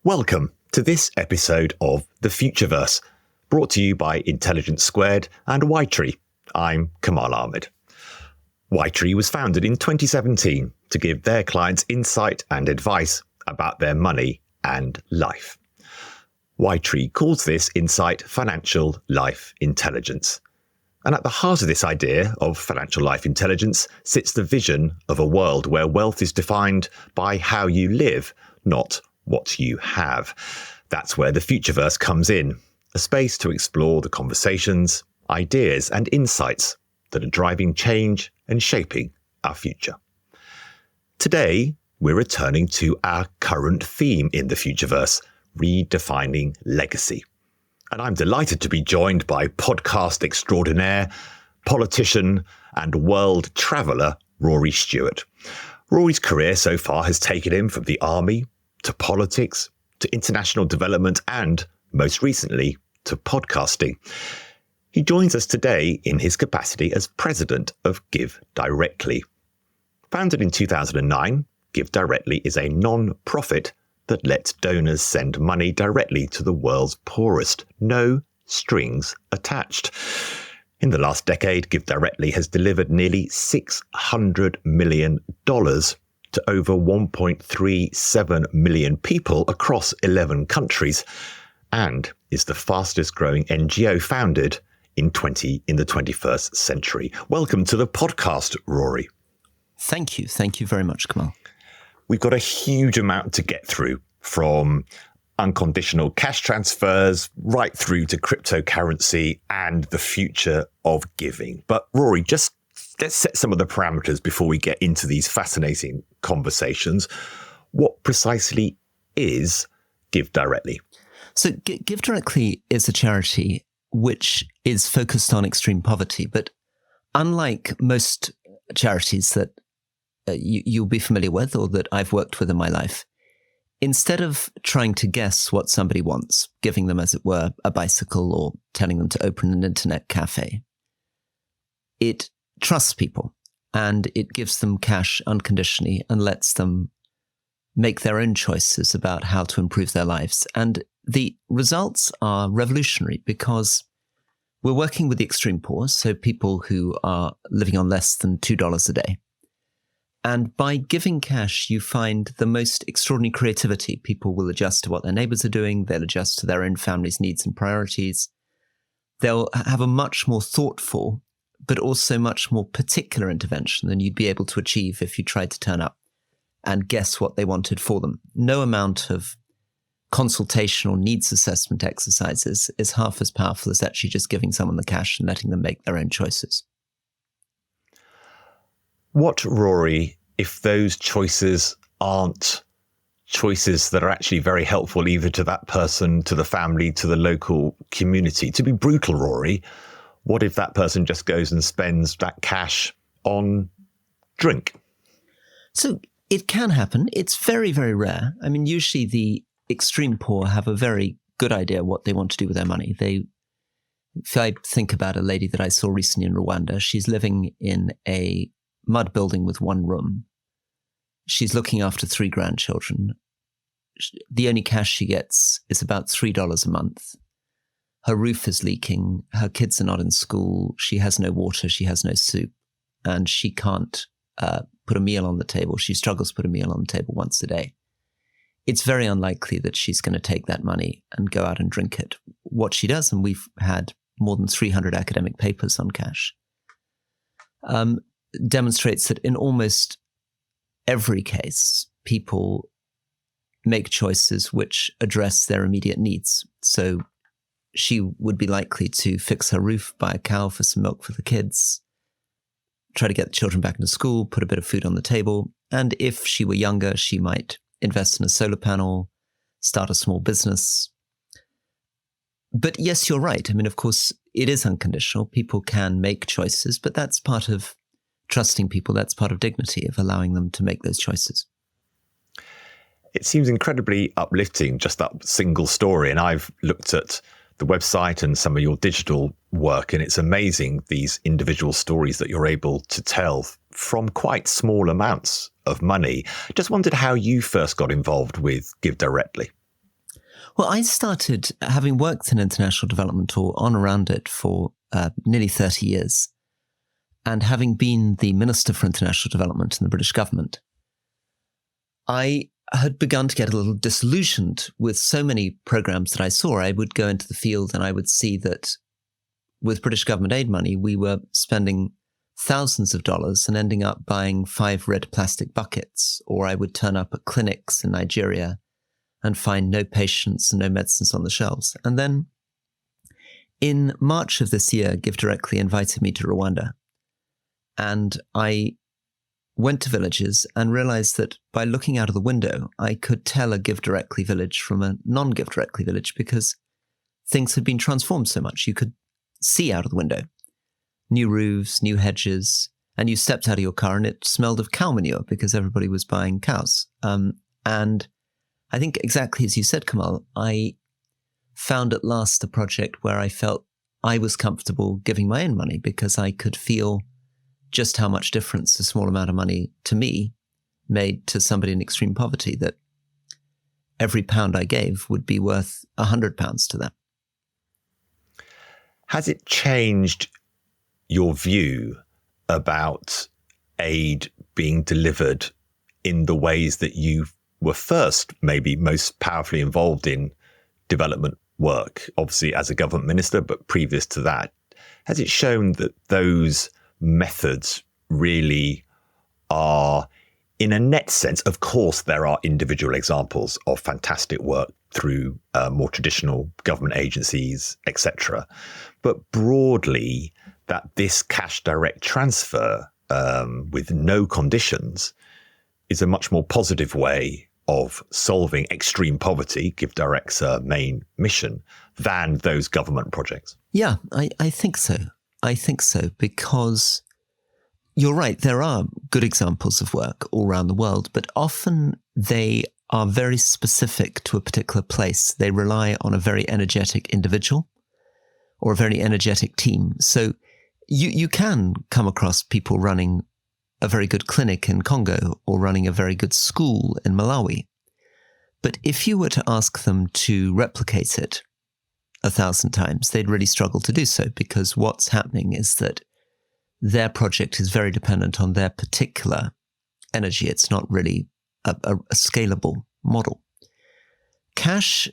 Welcome to this episode of The Futureverse, brought to you by Intelligence Squared and Ytree. I'm Kamal Ahmed. Ytree was founded in 2017 to give their clients insight and advice about their money and life. Ytree calls this insight financial life intelligence. And at the heart of this idea of financial life intelligence sits the vision of a world where wealth is defined by how you live, not what you have. That's where the Futureverse comes in, a space to explore the conversations, ideas and insights that are driving change and shaping our future. Today, we're returning to our current theme in the Futureverse, redefining legacy. And I'm delighted to be joined by podcast extraordinaire, politician and world traveller, Rory Stewart. Rory's career so far has taken him from the army to politics, to international development, and, most recently, to podcasting. He joins us today in his capacity as president of GiveDirectly. Founded in 2009, GiveDirectly is a non-profit that lets donors send money directly to the world's poorest, no strings attached. In the last decade, GiveDirectly has delivered nearly $600 million to over 1.37 million people across 11 countries, and is the fastest growing NGO founded in the 21st century. Welcome to the podcast, Rory. Thank you. Thank you very much, Kamal. We've got a huge amount to get through, from unconditional cash transfers right through to cryptocurrency and the future of giving. But Rory, just let's set some of the parameters before we get into these fascinating conversations. What precisely is GiveDirectly? So GiveDirectly is a charity which is focused on extreme poverty. But unlike most charities that you'll be familiar with or that I've worked with in my life, instead of trying to guess what somebody wants, giving them, as it were, a bicycle or telling them to open an internet cafe, it trusts people and it gives them cash unconditionally and lets them make their own choices about how to improve their lives. And the results are revolutionary because we're working with the extreme poor, so people who are living on less than $2 a day. And by giving cash, you find the most extraordinary creativity. People will adjust to what their neighbors are doing. They'll adjust to their own family's needs and priorities. They'll have a much more thoughtful, but also much more particular intervention than you'd be able to achieve if you tried to turn up and guess what they wanted for them. No amount of consultation or needs assessment exercises is half as powerful as actually just giving someone the cash and letting them make their own choices. What, Rory, if those choices aren't choices that are actually very helpful either to that person, to the family, to the local community? To be brutal, Rory, what if that person just goes and spends that cash on drink? So it can happen. It's very, very rare. I mean, usually the extreme poor have a very good idea what they want to do with their money. If I think about a lady that I saw recently in Rwanda, she's living in a mud building with one room. She's looking after 3 grandchildren. The only cash she gets is about $3 a month. Her roof is leaking. Her kids are not in school. She has no water. She has no soup. And she can't put a meal on the table. She struggles to put a meal on the table once a day. It's very unlikely that she's going to take that money and go out and drink it. What she does, and we've had more than 300 academic papers on cash, demonstrates that in almost every case, people make choices which address their immediate needs. So she would be likely to fix her roof, buy a cow for some milk for the kids, try to get the children back into school, put a bit of food on the table. And if she were younger, she might invest in a solar panel, start a small business. But yes, you're right. I mean, of course, it is unconditional. People can make choices, but that's part of trusting people. That's part of dignity, of allowing them to make those choices. It seems incredibly uplifting, just that single story. And I've looked at the website and some of your digital work, and it's amazing, these individual stories that you're able to tell from quite small amounts of money. Just wondered how you first got involved with GiveDirectly. Well, I started having worked in international development or on around it for nearly 30 years. And having been the Minister for International Development in the British government, I had begun to get a little disillusioned with so many programs that I saw. I would go into the field and I would see that with British government aid money, we were spending thousands of dollars and ending up buying 5 red plastic buckets. Or I would turn up at clinics in Nigeria and find no patients and no medicines on the shelves. And then in March of this year, GiveDirectly invited me to Rwanda. And I went to villages and realized that by looking out of the window, I could tell a GiveDirectly village from a non-GiveDirectly village because things had been transformed so much. You could see out of the window. New roofs, new hedges, and you stepped out of your car and it smelled of cow manure because everybody was buying cows. And I think exactly as you said, Kamal, I found at last a project where I felt I was comfortable giving my own money because I could feel just how much difference a small amount of money to me made to somebody in extreme poverty, that every pound I gave would be worth £100 to them. Has it changed your view about aid being delivered in the ways that you were first maybe most powerfully involved in development work, obviously as a government minister, but previous to that? Has it shown that those methods really are, in a net sense, of course, there are individual examples of fantastic work through more traditional government agencies, etc. But broadly, that this cash direct transfer with no conditions is a much more positive way of solving extreme poverty, GiveDirect's main mission, than those government projects. Yeah, I think so. I think so, because you're right, there are good examples of work all around the world, but often they are very specific to a particular place. They rely on a very energetic individual or a very energetic team. So you can come across people running a very good clinic in Congo or running a very good school in Malawi. But if you were to ask them to replicate it 1,000 times, they'd really struggle to do so, because what's happening is that their project is very dependent on their particular energy. It's not really a scalable model. Cash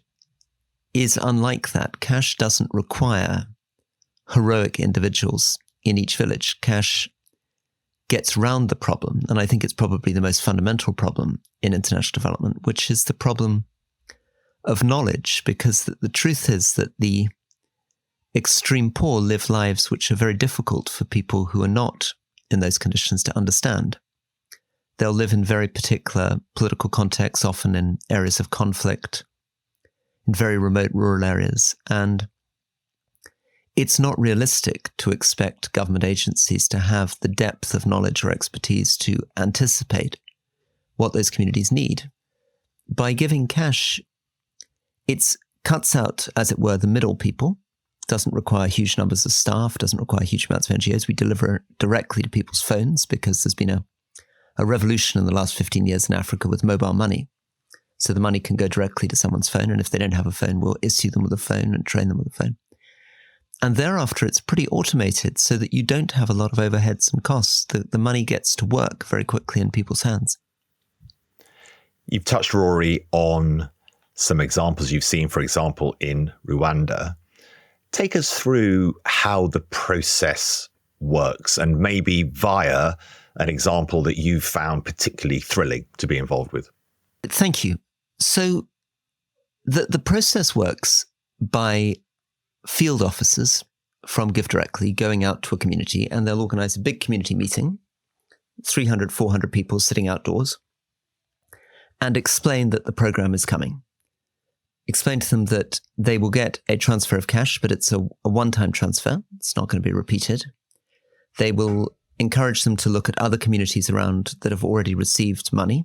is unlike that. Cash doesn't require heroic individuals in each village. Cash gets round the problem, and I think it's probably the most fundamental problem in international development, which is the problem of knowledge, because the truth is that the extreme poor live lives which are very difficult for people who are not in those conditions to understand. They'll live in very particular political contexts, often in areas of conflict, in very remote rural areas, and it's not realistic to expect government agencies to have the depth of knowledge or expertise to anticipate what those communities need. By giving cash, it cuts out, as it were, the middle people. Doesn't require huge numbers of staff, doesn't require huge amounts of NGOs. We deliver directly to people's phones because there's been a revolution in the last 15 years in Africa with mobile money. So the money can go directly to someone's phone, and if they don't have a phone, we'll issue them with a phone and train them with a phone. And thereafter, it's pretty automated so that you don't have a lot of overheads and costs. The money gets to work very quickly in people's hands. You've touched, Rory, on some examples you've seen, for example, in Rwanda. Take us through how the process works, and maybe via an example that you found particularly thrilling to be involved with. Thank you. So the process works by field officers from GiveDirectly going out to a community, and they'll organize a big community meeting, 300, 400 people sitting outdoors, and explain that the program is coming. Explain to them that they will get a transfer of cash, but it's a one-time transfer. It's not going to be repeated. They will encourage them to look at other communities around that have already received money,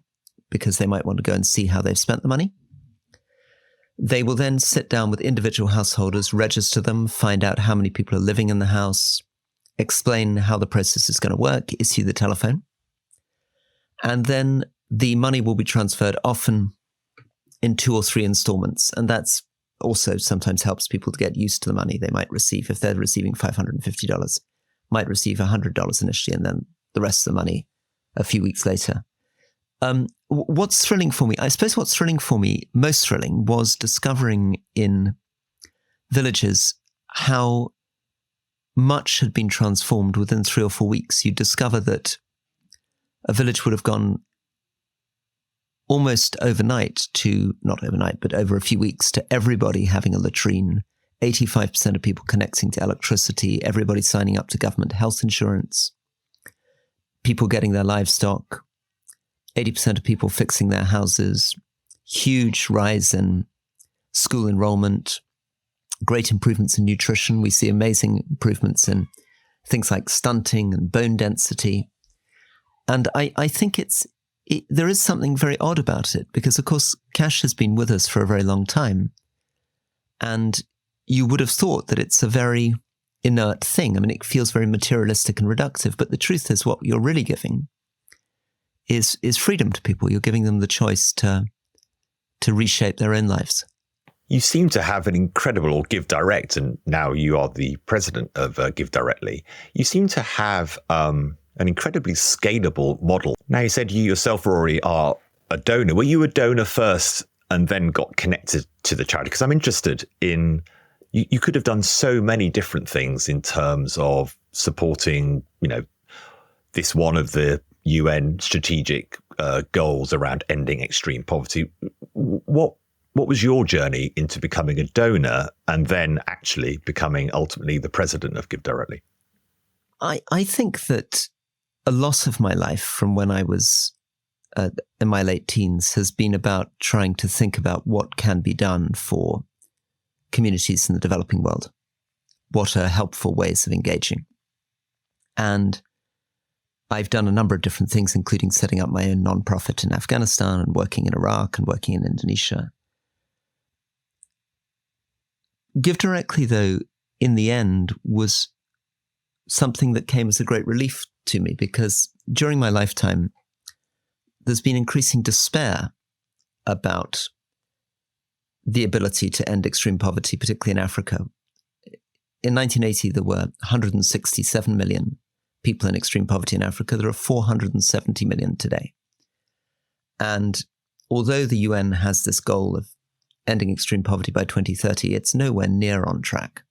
because they might want to go and see how they've spent the money. They will then sit down with individual householders, register them, find out how many people are living in the house, explain how the process is going to work, issue the telephone. And then the money will be transferred, often in 2 or 3 installments. And that's also sometimes helps people to get used to the money they might receive. If they're receiving $550, might receive $100 initially and then the rest of the money a few weeks later. What's thrilling for me, I suppose what's thrilling for me, most thrilling, was discovering in villages how much had been transformed within 3 or 4 weeks. You discover that a village would have gone almost overnight to, not overnight, but over a few weeks, to everybody having a latrine, 85% of people connecting to electricity, everybody signing up to government health insurance, people getting their livestock, 80% of people fixing their houses, huge rise in school enrollment, great improvements in nutrition. We see amazing improvements in things like stunting and bone density. And I think there is something very odd about it because, of course, cash has been with us for a very long time. And you would have thought that it's a very inert thing. I mean, it feels very materialistic and reductive, but the truth is what you're really giving is freedom to people. You're giving them the choice to reshape their own lives. You seem to have an incredible, or GiveDirect, and now you are the president of GiveDirectly. You seem to have an incredibly scalable model. Now, you said you yourself, Rory, are a donor. Were you a donor first and then got connected to the charity? Because I'm interested in, you could have done so many different things in terms of supporting, this one of the UN strategic goals around ending extreme poverty. What was your journey into becoming a donor and then actually becoming ultimately the president of GiveDirectly? I think that a lot of my life from when I was in my late teens has been about trying to think about what can be done for communities in the developing world. What are helpful ways of engaging? And I've done a number of different things, including setting up my own nonprofit in Afghanistan and working in Iraq and working in Indonesia. GiveDirectly, though, in the end, was something that came as a great relief to me because during my lifetime, there's been increasing despair about the ability to end extreme poverty, particularly in Africa. In 1980, there were 167 million people in extreme poverty in Africa. There are 470 million today. And although the UN has this goal of ending extreme poverty by 2030, it's nowhere near on track.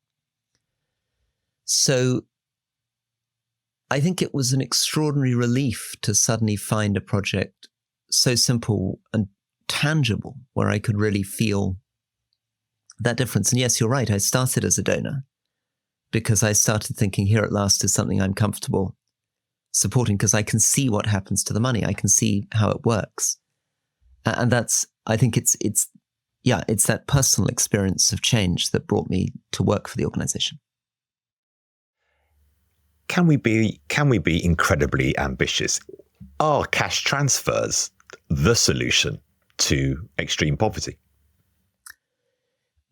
So I think it was an extraordinary relief to suddenly find a project so simple and tangible where I could really feel that difference. And yes, you're right. I started as a donor because I started thinking here at last is something I'm comfortable supporting because I can see what happens to the money. I can see how it works. And I think it's that personal experience of change that brought me to work for the organization. Can we be incredibly ambitious? Are cash transfers the solution to extreme poverty?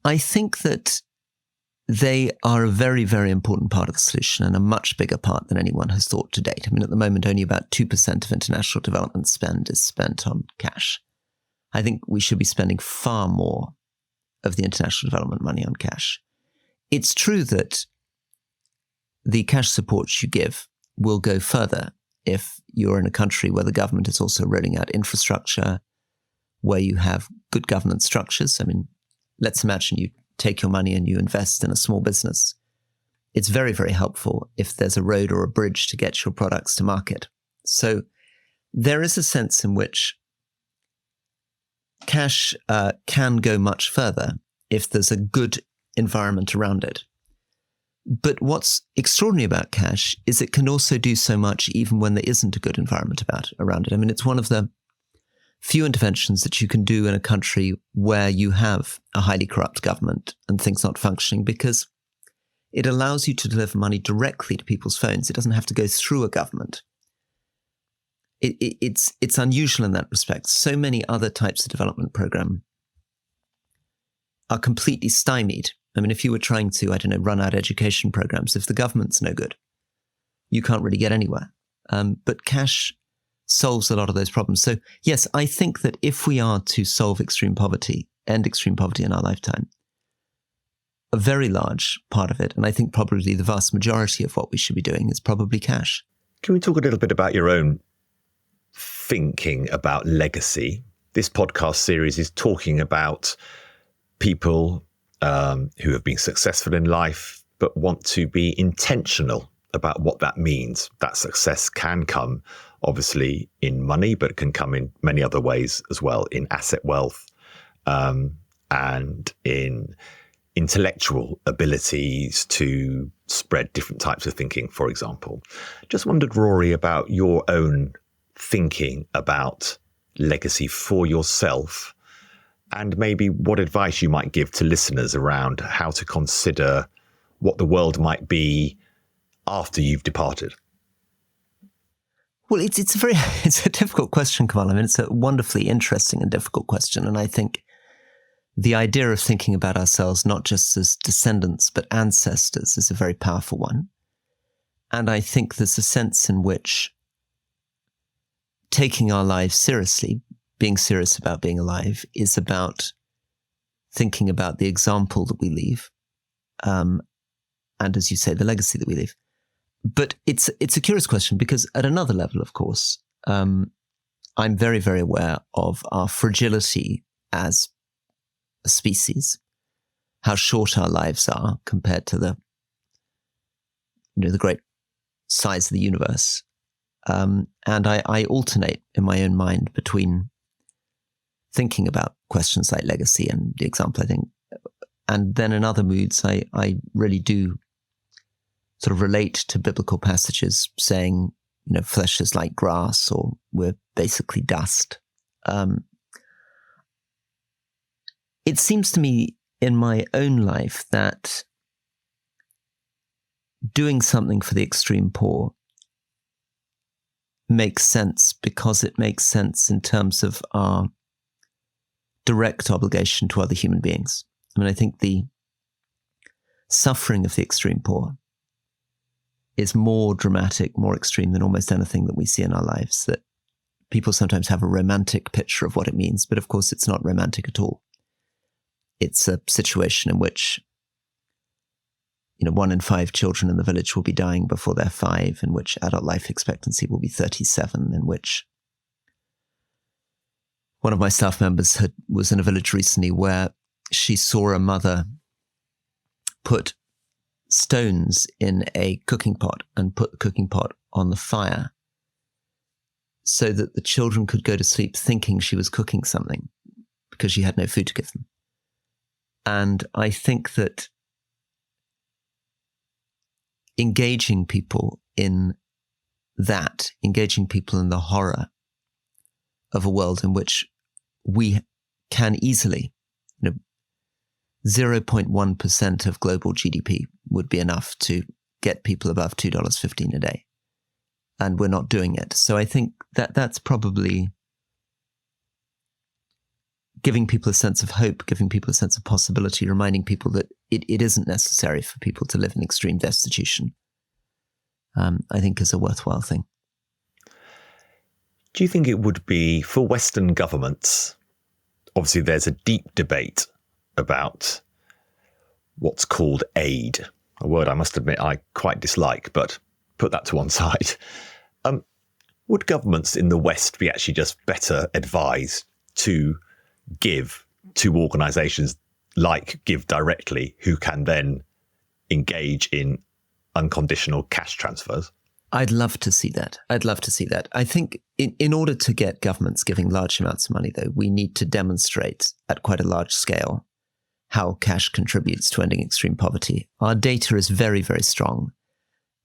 I think that they are a very, very important part of the solution and a much bigger part than anyone has thought to date. I mean, at the moment, only about 2% of international development spend is spent on cash. I think we should be spending far more of the international development money on cash. It's true that the cash support you give will go further if you're in a country where the government is also rolling out infrastructure, where you have good governance structures. I mean, let's imagine you take your money and you invest in a small business. It's very, very helpful if there's a road or a bridge to get your products to market. So there is a sense in which cash can go much further if there's a good environment around it. But what's extraordinary about cash is it can also do so much even when there isn't a good environment around it. I mean, it's one of the few interventions that you can do in a country where you have a highly corrupt government and things not functioning because it allows you to deliver money directly to people's phones. It doesn't have to go through a government. It's unusual in that respect. So many other types of development program are completely stymied. I mean, if you were trying to, run out education programs, if the government's no good, you can't really get anywhere. But cash solves a lot of those problems. So yes, I think that if we are to solve extreme poverty, end extreme poverty in our lifetime, a very large part of it, and I think probably the vast majority of what we should be doing is probably cash. Can we talk a little bit about your own thinking about legacy? This podcast series is talking about people who have been successful in life but want to be intentional about what that means. That success can come, obviously, in money, but it can come in many other ways as well, in asset wealth and in intellectual abilities to spread different types of thinking, for example. Just wondered, Rory, about your own thinking about legacy for yourself, and maybe what advice you might give to listeners around how to consider what the world might be after you've departed. Well, it's a difficult question, Kamal. I mean, it's a wonderfully interesting and difficult question. And I think the idea of thinking about ourselves not just as descendants, but ancestors is a very powerful one. And I think there's a sense in which taking our lives seriously, being serious about being alive, is about thinking about the example that we leave. And as you say, the legacy that we leave. But it's a curious question because at another level, of course, I'm very, very aware of our fragility as a species, how short our lives are compared to the great size of the universe. And I alternate in my own mind between thinking about questions like legacy and the example, I think. And then in other moods, I really do sort of relate to biblical passages saying, flesh is like grass, or we're basically dust. It seems to me in my own life that doing something for the extreme poor makes sense because it makes sense in terms of our direct obligation to other human beings. I mean, I think the suffering of the extreme poor is more dramatic, more extreme than almost anything that we see in our lives. That people sometimes have a romantic picture of what it means, but of course it's not romantic at all. It's a situation in which 1 in 5 children in the village will be dying before they're 5, in which adult life expectancy will be 37, in which one of my staff members was in a village recently where she saw a mother put stones in a cooking pot and put the cooking pot on the fire so that the children could go to sleep thinking she was cooking something because she had no food to give them. And I think that engaging people in the horror of a world in which we can easily, 0.1% of global GDP would be enough to get people above $2.15 a day. And we're not doing it. So I think that's probably giving people a sense of hope, giving people a sense of possibility, reminding people that it isn't necessary for people to live in extreme destitution, I think is a worthwhile thing. Do you think it would be, for Western governments, obviously there's a deep debate about what's called aid, a word I must admit I quite dislike, but put that to one side. Would governments in the West be actually just better advised to give to organisations like GiveDirectly, who can then engage in unconditional cash transfers? I'd love to see that. I think in order to get governments giving large amounts of money, though, we need to demonstrate at quite a large scale how cash contributes to ending extreme poverty. Our data is very, very strong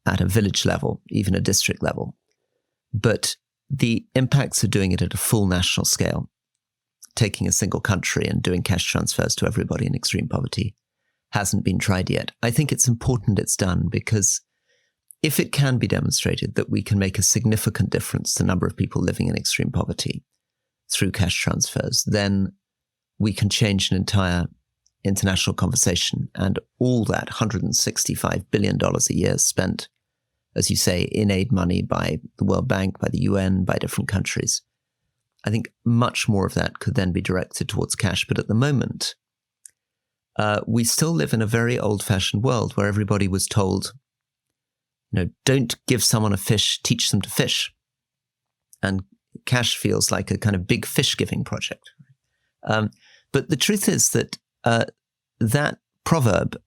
at a village level, even a district level. But the impacts of doing it at a full national scale, taking a single country and doing cash transfers to everybody in extreme poverty, hasn't been tried yet. I think it's important it's done because if it can be demonstrated that we can make a significant difference to the number of people living in extreme poverty through cash transfers, then we can change an entire international conversation, and all that $165 billion a year spent, as you say, in aid money by the World Bank, by the UN, by different countries. I think much more of that could then be directed towards cash. But at the moment, we still live in a very old-fashioned world where everybody was told, don't give someone a fish, teach them to fish. And cash feels like a kind of big fish-giving project. But the truth is that that proverb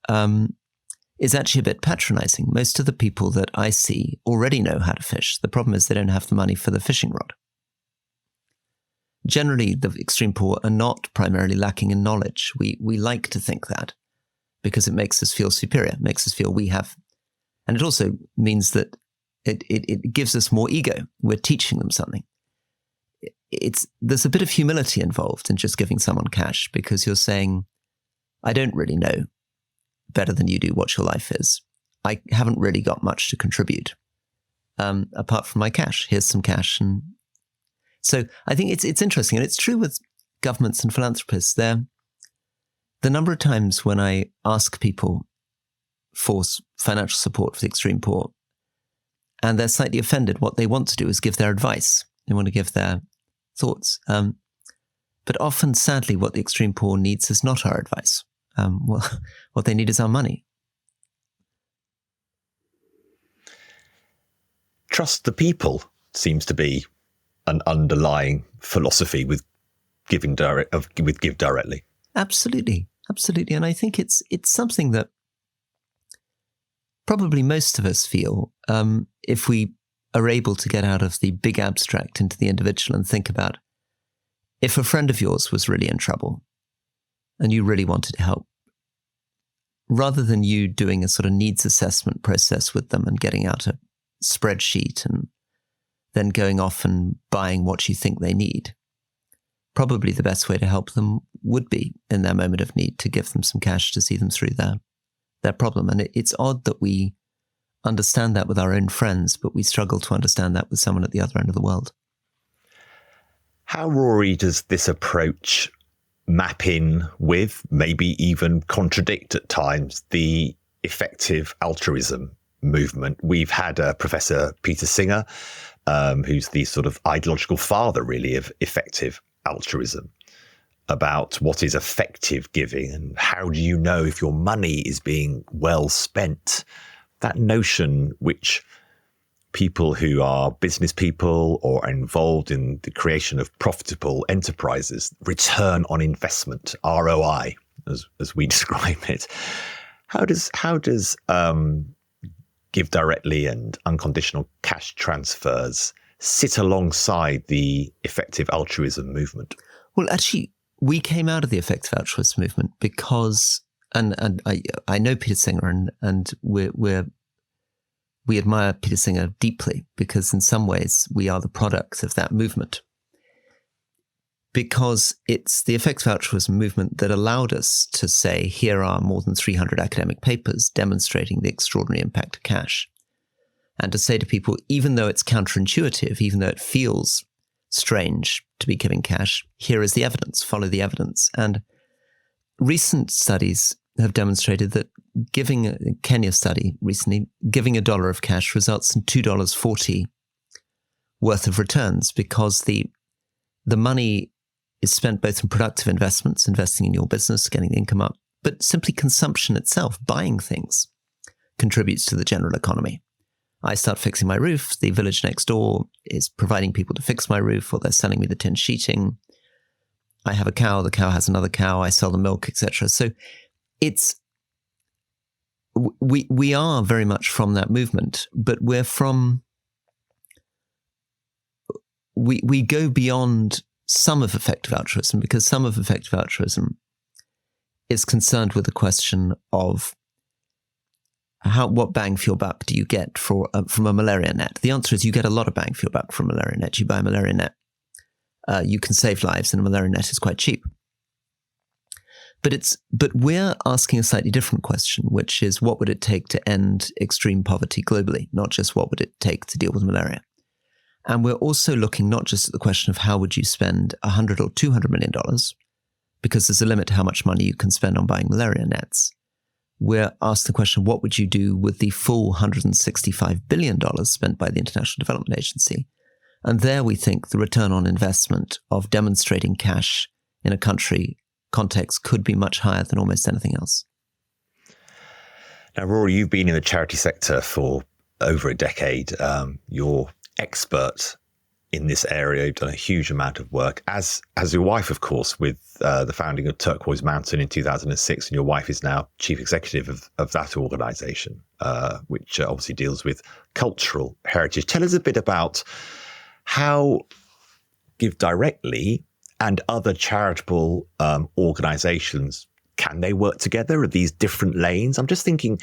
is actually a bit patronizing. Most of the people that I see already know how to fish. The problem is they don't have the money for the fishing rod. Generally, the extreme poor are not primarily lacking in knowledge. We like to think that because it makes us feel superior, it makes us feel we have. And it also means that it gives us more ego. We're teaching them something. There's a bit of humility involved in just giving someone cash because you're saying, I don't really know better than you do what your life is. I haven't really got much to contribute apart from my cash. Here's some cash. And so I think it's interesting. And it's true with governments and philanthropists. The number of times when I ask people for financial support for the extreme poor and they're slightly offended, what they want to do is give their advice. They want to give their thoughts. But often, sadly, what the extreme poor needs is not our advice. What they need is our money. Trust the people seems to be an underlying philosophy with GiveDirectly. Absolutely. And I think it's something that probably most of us feel if we are able to get out of the big abstract into the individual and think about if a friend of yours was really in trouble and you really wanted to help, rather than you doing a sort of needs assessment process with them and getting out a spreadsheet and then going off and buying what you think they need, probably the best way to help them would be in their moment of need to give them some cash to see them through their problem. And it's odd that we understand that with our own friends, but we struggle to understand that with someone at the other end of the world. How, Rory, does this approach map in with, maybe even contradict at times, the effective altruism movement? We've had Professor Peter Singer, who's the sort of ideological father, really, of effective altruism, about what is effective giving and how do you know if your money is being well spent. That notion which people who are business people or are involved in the creation of profitable enterprises, return on investment, ROI, as we describe it. How does GiveDirectly and unconditional cash transfers sit alongside the effective altruism movement? Well, actually, we came out of the effective altruism movement because, and I know Peter Singer, and we admire Peter Singer deeply because in some ways we are the product of that movement. Because it's the effective altruism movement that allowed us to say, here are more than 300 academic papers demonstrating the extraordinary impact of cash. And to say to people, even though it's counterintuitive, even though it feels strange to be giving cash, here is the evidence, follow the evidence. And recent studies have demonstrated that giving a Kenya study recently, giving $1 of cash results in $2.40 worth of returns because the money is spent both in productive investments, investing in your business, getting the income up, but simply consumption itself, buying things, contributes to the general economy. I start fixing my roof, the village next door is providing people to fix my roof, or they're selling me the tin sheeting. I have a cow, the cow has another cow, I sell the milk, etc. So we are very much from that movement, but we go beyond some of effective altruism, because some of effective altruism is concerned with the question of what bang for your buck do you get from a malaria net? The answer is you get a lot of bang for your buck from a malaria net. You buy a malaria net, you can save lives, and a malaria net is quite cheap. But we're asking a slightly different question, which is what would it take to end extreme poverty globally, not just what would it take to deal with malaria. And we're also looking not just at the question of how would you spend $100 or $200 million, because there's a limit to how much money you can spend on buying malaria nets. We're asked the question, what would you do with the full $165 billion spent by the International Development Agency? And there we think the return on investment of demonstrating cash in a country context could be much higher than almost anything else. Now, Rory, you've been in the charity sector for over a decade. You're expert in this area. You've done a huge amount of work, as your wife, of course, with the founding of Turquoise Mountain in 2006. And your wife is now chief executive of that organisation, which obviously deals with cultural heritage. Tell us a bit about how GiveDirectly and other charitable organisations, can they work together? Are these different lanes? I'm just thinking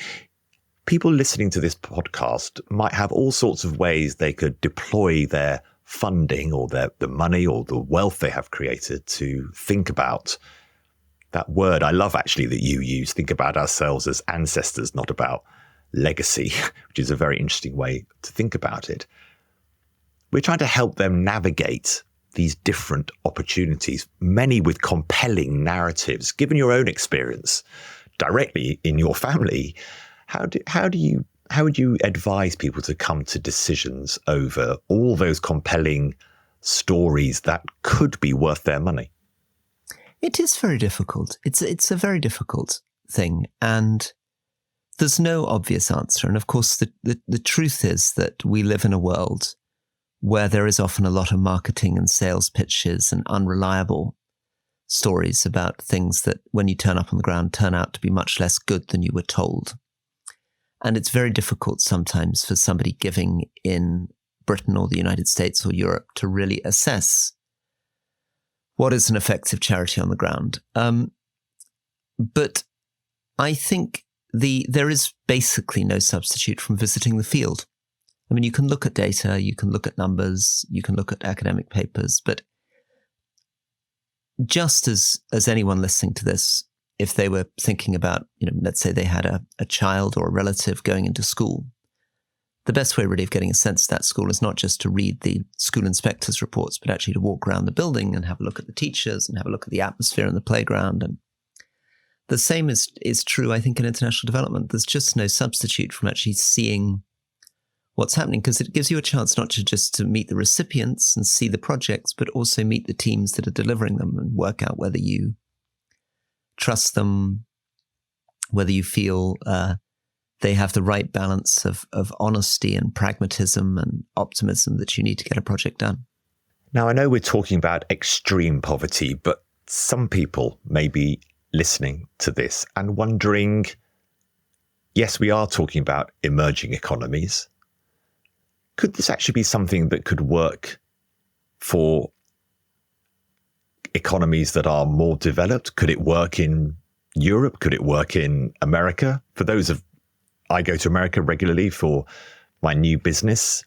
people listening to this podcast might have all sorts of ways they could deploy their funding or the money or the wealth they have created to think about that word. I love actually that you use, think about ourselves as ancestors, not about legacy, which is a very interesting way to think about it. We're trying to help them navigate these different opportunities, many with compelling narratives. Given your own experience directly in your family, how would you advise people to come to decisions over all those compelling stories that could be worth their money? It is very difficult. It's a very difficult thing, and there's no obvious answer. And of course, the truth is that we live in a world where there is often a lot of marketing and sales pitches and unreliable stories about things that, when you turn up on the ground, turn out to be much less good than you were told. And it's very difficult sometimes for somebody giving in Britain or the United States or Europe to really assess what is an effective charity on the ground. But I think there is basically no substitute from visiting the field. I mean, you can look at data, you can look at numbers, you can look at academic papers, but just as anyone listening to this, if they were thinking about, let's say they had a child or a relative going into school, the best way really of getting a sense of that school is not just to read the school inspector's reports, but actually to walk around the building and have a look at the teachers and have a look at the atmosphere in the playground. And the same is true, I think, in international development. There's just no substitute from actually seeing what's happening, because it gives you a chance not just to meet the recipients and see the projects, but also meet the teams that are delivering them and work out whether you trust them, whether you feel they have the right balance of honesty and pragmatism and optimism that you need to get a project done. Now, I know we're talking about extreme poverty, but some people may be listening to this and wondering, yes, we are talking about emerging economies. Could this actually be something that could work for economies that are more developed? Could it work in Europe? Could it work in America? I go to America regularly for my new business.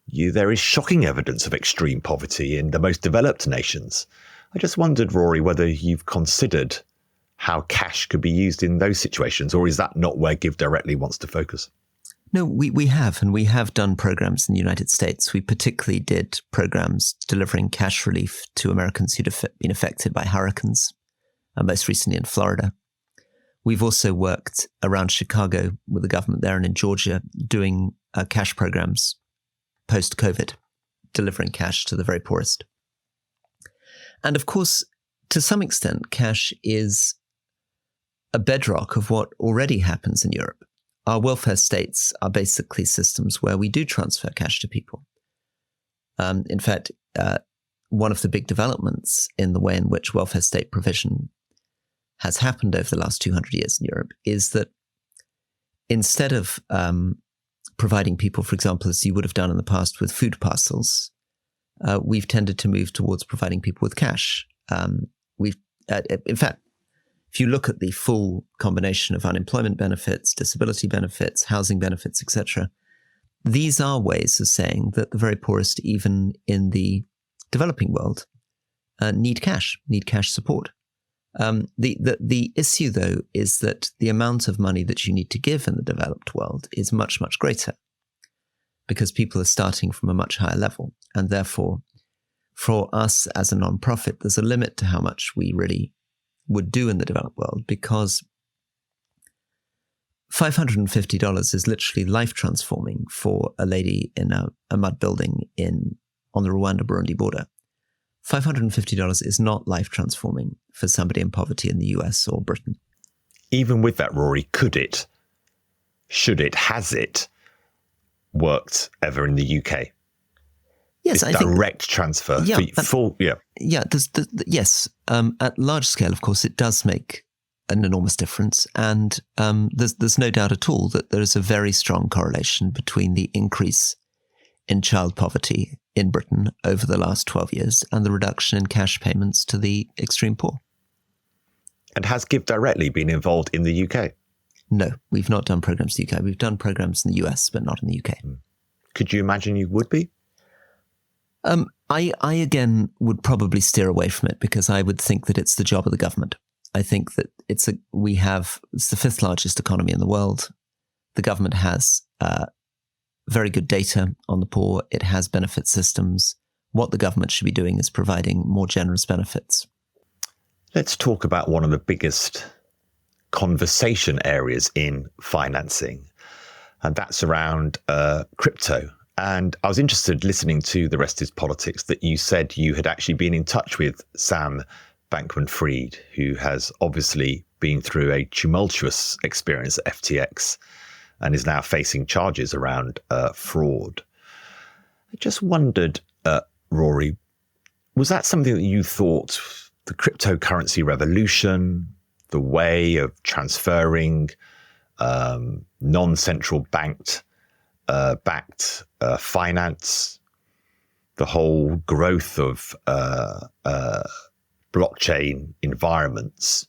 There is shocking evidence of extreme poverty in the most developed nations. I just wondered, Rory, whether you've considered how cash could be used in those situations, or is that not where GiveDirectly wants to focus? No, we have, and we have done programs in the United States. We particularly did programs delivering cash relief to Americans who'd been affected by hurricanes, most recently in Florida. We've also worked around Chicago with the government there and in Georgia doing cash programs post-COVID, delivering cash to the very poorest. And of course, to some extent, cash is a bedrock of what already happens in Europe. Our welfare states are basically systems where we do transfer cash to people. In fact, one of the big developments in the way in which welfare state provision has happened over the last 200 years in Europe is that instead of providing people, for example, as you would have done in the past with food parcels, we've tended to move towards providing people with cash. In fact, if you look at the full combination of unemployment benefits, disability benefits, housing benefits, etc., these are ways of saying that the very poorest, even in the developing world, need cash support. The issue, though, is that the amount of money that you need to give in the developed world is much, much greater because people are starting from a much higher level. And therefore, for us as a non-profit, there's a limit to how much we really would do in the developed world, because $550 is literally life transforming for a lady in a mud building on the Rwanda-Burundi border. $550 is not life transforming for somebody in poverty in the US or Britain. Even with that, Rory, has it worked ever in the UK? Yes, I think direct transfer. Yes. At large scale, of course, it does make an enormous difference. And there's no doubt at all that there is a very strong correlation between the increase in child poverty in Britain over the last 12 years and the reduction in cash payments to the extreme poor. And has GiveDirectly been involved in the UK? No, we've not done programs in the UK. We've done programs in the US, but not in the UK. Could you imagine you would be? I again would probably steer away from it because I would think that it's the job of the government. I think that it's the fifth largest economy in the world. The government has very good data on the poor. It has benefit systems. What the government should be doing is providing more generous benefits. Let's talk about one of the biggest conversation areas in financing, and that's around crypto. And I was interested, listening to The Rest is Politics, that you said you had actually been in touch with Sam Bankman-Fried, who has obviously been through a tumultuous experience at FTX and is now facing charges around fraud. I just wondered, Rory, was that something that you thought the cryptocurrency revolution, the way of transferring non-central backed finance, the whole growth of blockchain environments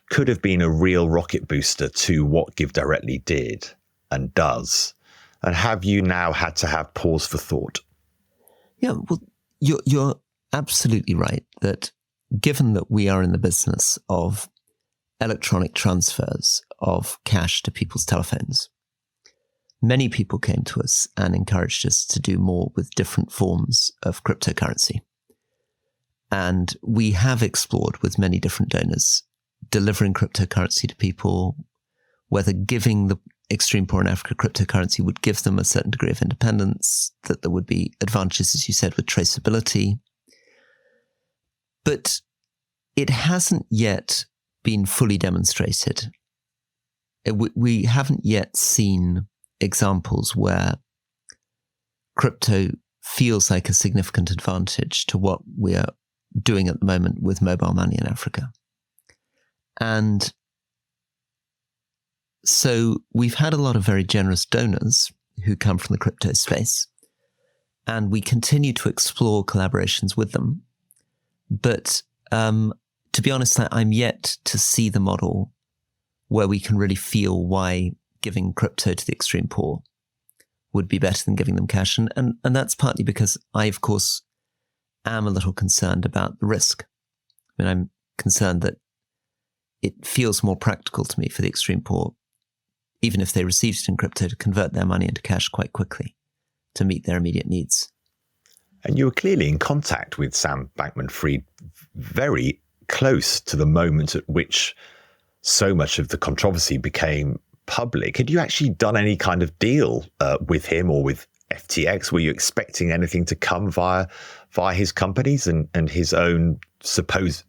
could have been a real rocket booster to what GiveDirectly did and does? And have you now had to have pause for thought? Yeah, well, you're absolutely right that given that we are in the business of electronic transfers of cash to people's telephones, many people came to us and encouraged us to do more with different forms of cryptocurrency. And we have explored with many different donors, delivering cryptocurrency to people, whether giving the extreme poor in Africa cryptocurrency would give them a certain degree of independence, that there would be advantages, as you said, with traceability. But it hasn't yet been fully demonstrated. We haven't yet seen examples where crypto feels like a significant advantage to what we are doing at the moment with mobile money in Africa. And so we've had a lot of very generous donors who come from the crypto space, and we continue to explore collaborations with them. But to be honest, I'm yet to see the model where we can really feel why giving crypto to the extreme poor would be better than giving them cash. And that's partly because I, of course, am a little concerned about the risk. I mean, I'm concerned that it feels more practical to me for the extreme poor, even if they received it in crypto, to convert their money into cash quite quickly to meet their immediate needs. And you were clearly in contact with Sam Bankman-Fried very close to the moment at which so much of the controversy became public. Had you actually done any kind of deal with him or with FTX? Were you expecting anything to come via his companies and his own supposed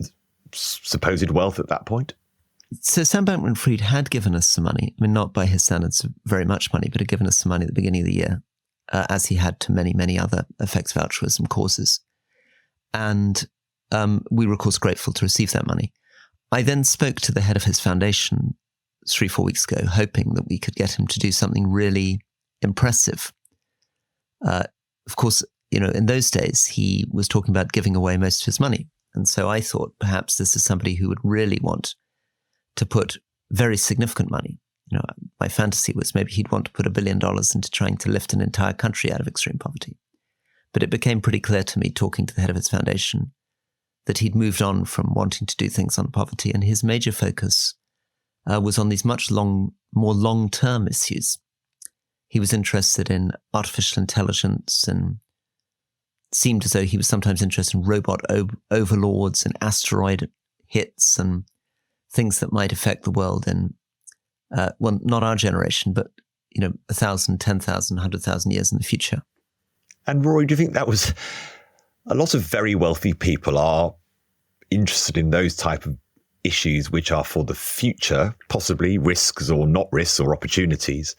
wealth at that point? So Sam Bankman-Fried had given us some money. I mean, not by his standards, very much money, but had given us some money at the beginning of the year, as he had to many, many other effective altruism causes. And we were, of course, grateful to receive that money. I then spoke to the head of his foundation 3-4 weeks ago, hoping that we could get him to do something really impressive. Of course, in those days, he was talking about giving away most of his money. And so I thought perhaps this is somebody who would really want to put very significant money. My fantasy was maybe he'd want to put $1 billion into trying to lift an entire country out of extreme poverty. But it became pretty clear to me, talking to the head of his foundation, that he'd moved on from wanting to do things on poverty, and his major focus was on these much more long-term issues. He was interested in artificial intelligence, and seemed as though he was sometimes interested in robot overlords and asteroid hits and things that might affect the world in, not our generation, but 1,000, 10,000, 100,000 years in the future. And Rory, do you think that was a lot of very wealthy people are interested in those type of issues which are for the future, possibly risks or not risks or opportunities.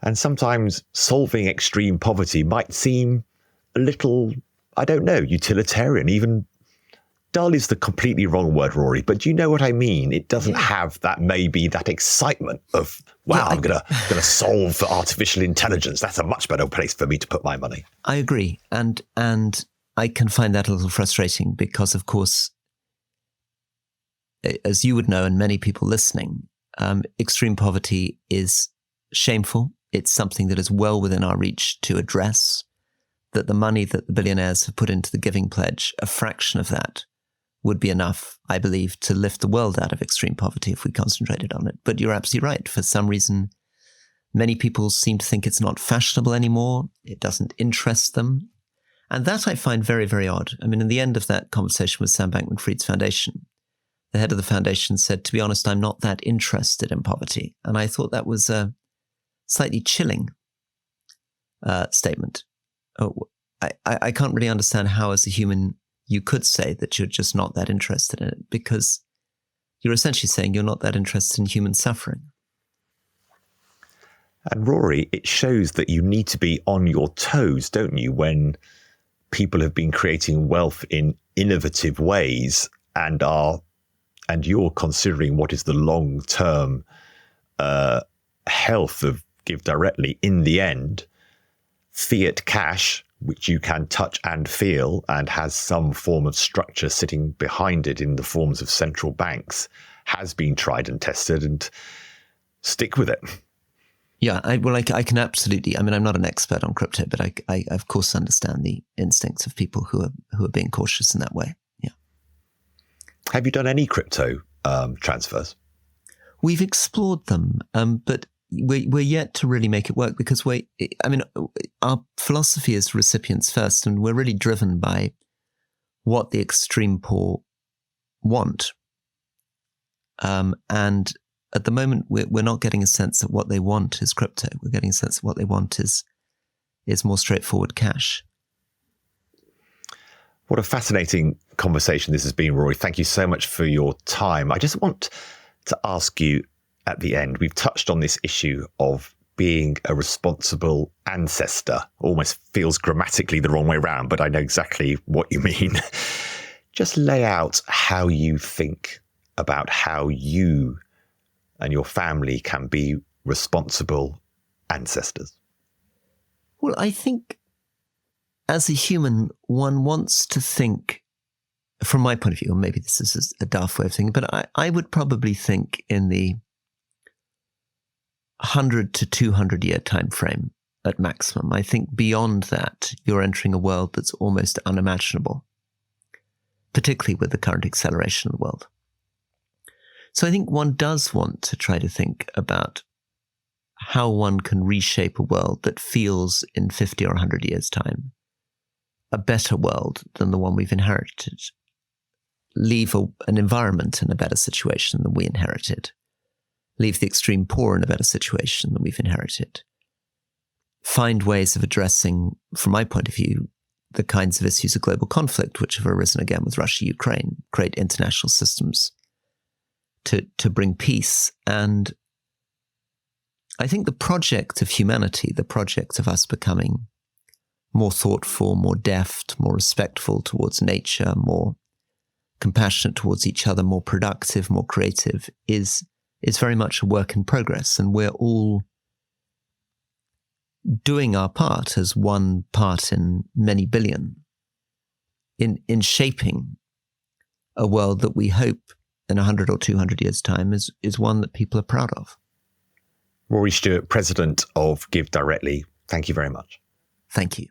And sometimes solving extreme poverty might seem a little, I don't know, utilitarian, even dull is the completely wrong word, Rory, but you know what I mean? It doesn't have that, maybe that excitement of, wow, I'm gonna solve for artificial intelligence. That's a much better place for me to put my money. I agree. And I can find that a little frustrating because, of course, as you would know, and many people listening, extreme poverty is shameful. It's something that is well within our reach to address, that the money that the billionaires have put into the Giving Pledge, a fraction of that would be enough, I believe, to lift the world out of extreme poverty if we concentrated on it. But you're absolutely right. For some reason, many people seem to think it's not fashionable anymore. It doesn't interest them. And that I find very, very odd. I mean, in the end of that conversation with Sam Bankman-Fried's foundation, the head of the foundation said, to be honest, I'm not that interested in poverty. And I thought that was a slightly chilling statement. I can't really understand how, as a human, you could say that you're just not that interested in it, because you're essentially saying you're not that interested in human suffering. And Rory, it shows that you need to be on your toes, don't you, when people have been creating wealth in innovative ways and you're considering what is the long-term health of GiveDirectly. In the end, fiat cash, which you can touch and feel and has some form of structure sitting behind it in the forms of central banks, has been tried and tested, and stick with it. Yeah, I can absolutely. I mean, I'm not an expert on crypto, but I of course understand the instincts of people who are being cautious in that way. Yeah. Have you done any crypto transfers? We've explored them, but we're yet to really make it work because our philosophy is recipients first, and we're really driven by what the extreme poor want. And at the moment, we're not getting a sense that what they want is crypto. We're getting a sense that what they want is more straightforward cash. What a fascinating conversation this has been, Rory. Thank you so much for your time. I just want to ask you at the end, we've touched on this issue of being a responsible ancestor. Almost feels grammatically the wrong way around, but I know exactly what you mean. Just lay out how you think about how you and your family can be responsible ancestors. Well, I think as a human, one wants to think, from my point of view, or maybe this is a daft way of thinking, but I would probably think in the 100 to 200 year time frame at maximum. I think beyond that, you're entering a world that's almost unimaginable, particularly with the current acceleration of the world. So I think one does want to try to think about how one can reshape a world that feels in 50 or 100 years' time a better world than the one we've inherited. Leave an environment in a better situation than we inherited. Leave the extreme poor in a better situation than we've inherited. Find ways of addressing, from my point of view, the kinds of issues of global conflict which have arisen again with Russia-Ukraine, create international systems to bring peace. And I think the project of humanity, the project of us becoming more thoughtful, more deft, more respectful towards nature, more compassionate towards each other, more productive, more creative, is very much a work in progress. And we're all doing our part as one part in many billion in shaping a world that we hope in 100 or 200 years' time is one that people are proud of. Rory Stewart, President of GiveDirectly, thank you very much. Thank you.